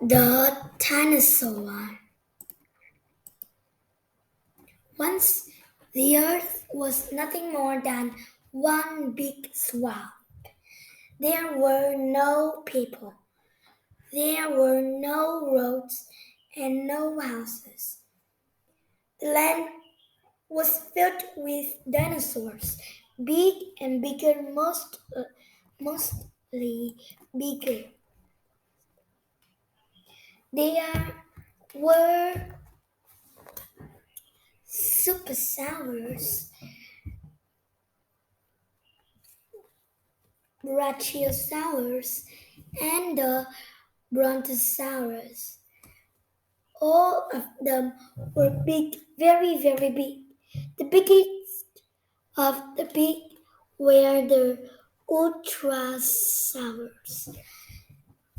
The Tinosaur. Once the earth was nothing more than one big swamp. There were no people. There were no roads and no houses. The land was filled with dinosaurs, big and bigger, mostly bigger. There were supersaurs, brachiosaurs, and the brontosaurus. All of them were big, very, very big. The biggest of the big were the ultrasaurs.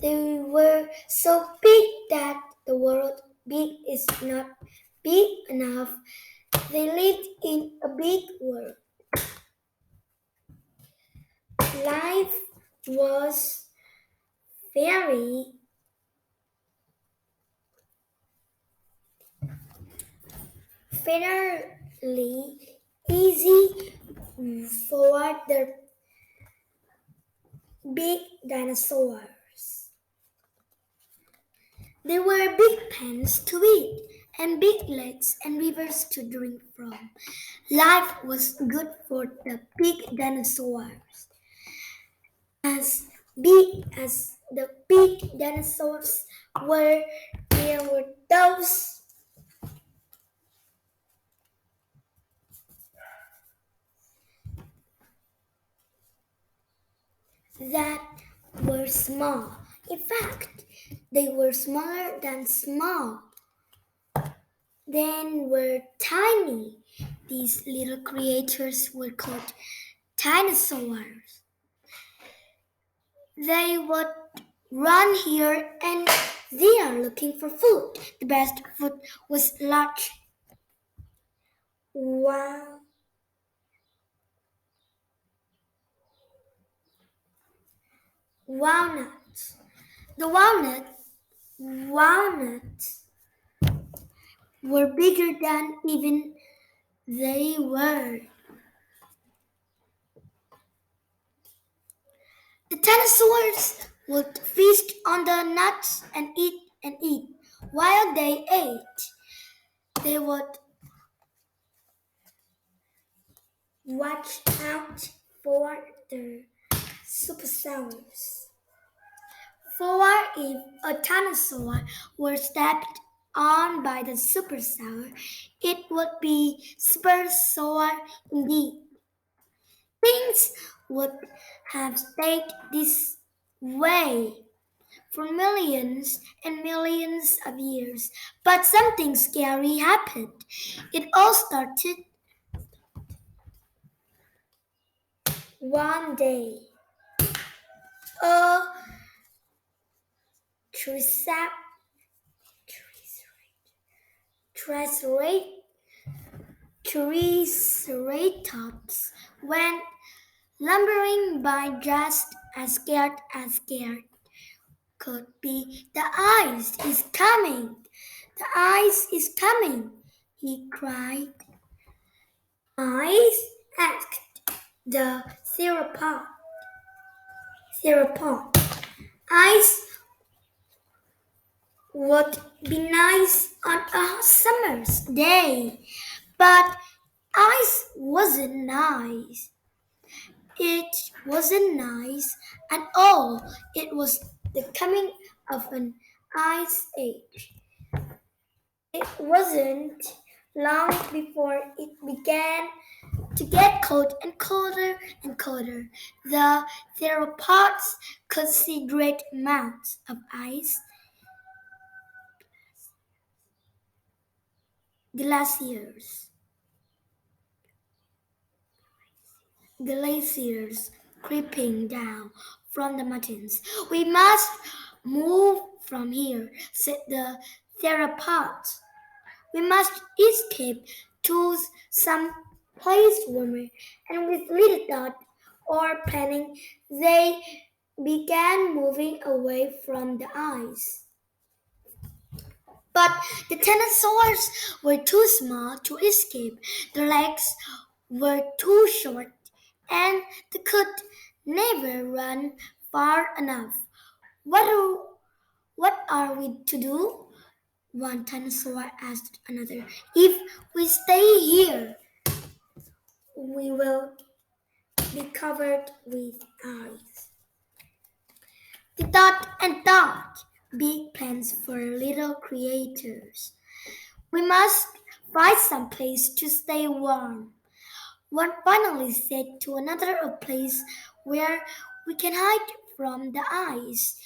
They were so big that the world big is not big enough. They lived in a big world. Life was very fairly easy for the big dinosaurs. There were big pens to eat, and big lakes and rivers to drink from. Life was good for the big dinosaurs. As big as the big dinosaurs were, there were those that were small. In fact, they were smaller than small. Then were tiny. These little creatures were called dinosaurs. They would run here and there looking for food. The best food was large wa- walnuts. The walnuts were bigger than even they were. The dinosaurs would feast on the nuts and eat and eat. While they ate, they would watch out for the supersaurs. For if a dinosaur were stepped on by the supersaur, it would be super sore indeed. Things would have stayed this way for millions and millions of years. But something scary happened. It all started one day. A triceratops triceratops went lumbering by just as scared could be. The ice is coming! The ice is coming! He cried. Ice? Asked the theropod. Ice would be nice on a summer's day, but ice wasn't nice. It wasn't nice at all. It was the coming of an ice age. It wasn't long before it began to get cold and colder and colder. The theropods could see great amounts of ice, glaciers, glaciers creeping down from the mountains. We must move from here, said the theropods. We must escape to some place warmer. And with little thought or planning, they began moving away from the ice. But the dinosaurs were too small to escape. Their legs were too short and they could never run far enough. What are, what are we to do? One dinosaur asked another. If we stay here, we will be covered with ice. They thought and thought, big plans for little creatures. We must find some place to stay warm. One finally said to another a place where we can hide from the ice.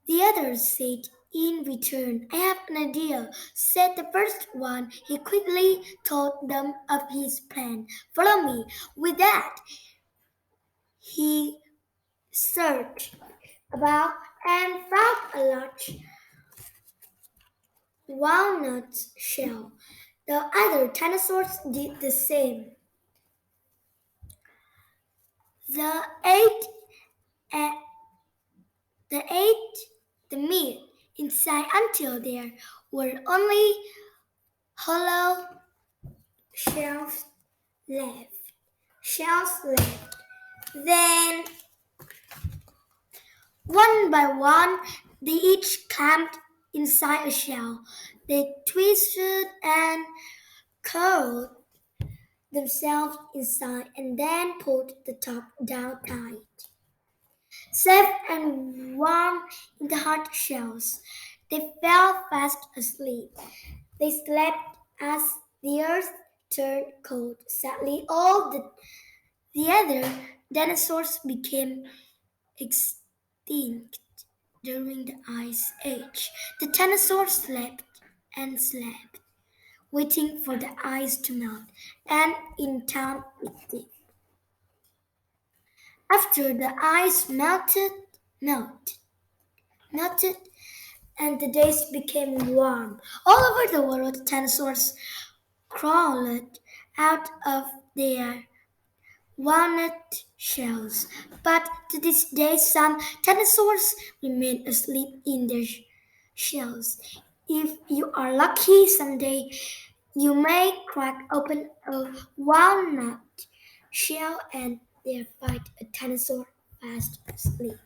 The other said in return, I have an idea, said the first one. He quickly told them of his plan. Follow me. With that, he searched about and found a large walnut shell. The other dinosaurs did the same. The ate, uh, they ate the meat inside until there were only hollow shells left. Shells left. Then, one by one, they each climbed inside a shell. They twisted and curled themselves inside and then pulled the top down tight. Safe and warm in the hard shells, they fell fast asleep. They slept as the earth turned cold. Sadly, the other dinosaurs became extinct during the Ice Age. The dinosaurs slept and slept, waiting for the ice to melt, and in time it did. After the ice melted, and the days became warm. All over the world, dinosaurs crawled out of their walnut shells. But to this day, some dinosaurs remain asleep in their shells. If you are lucky someday, you may crack open a walnut shell and there find a dinosaur fast asleep.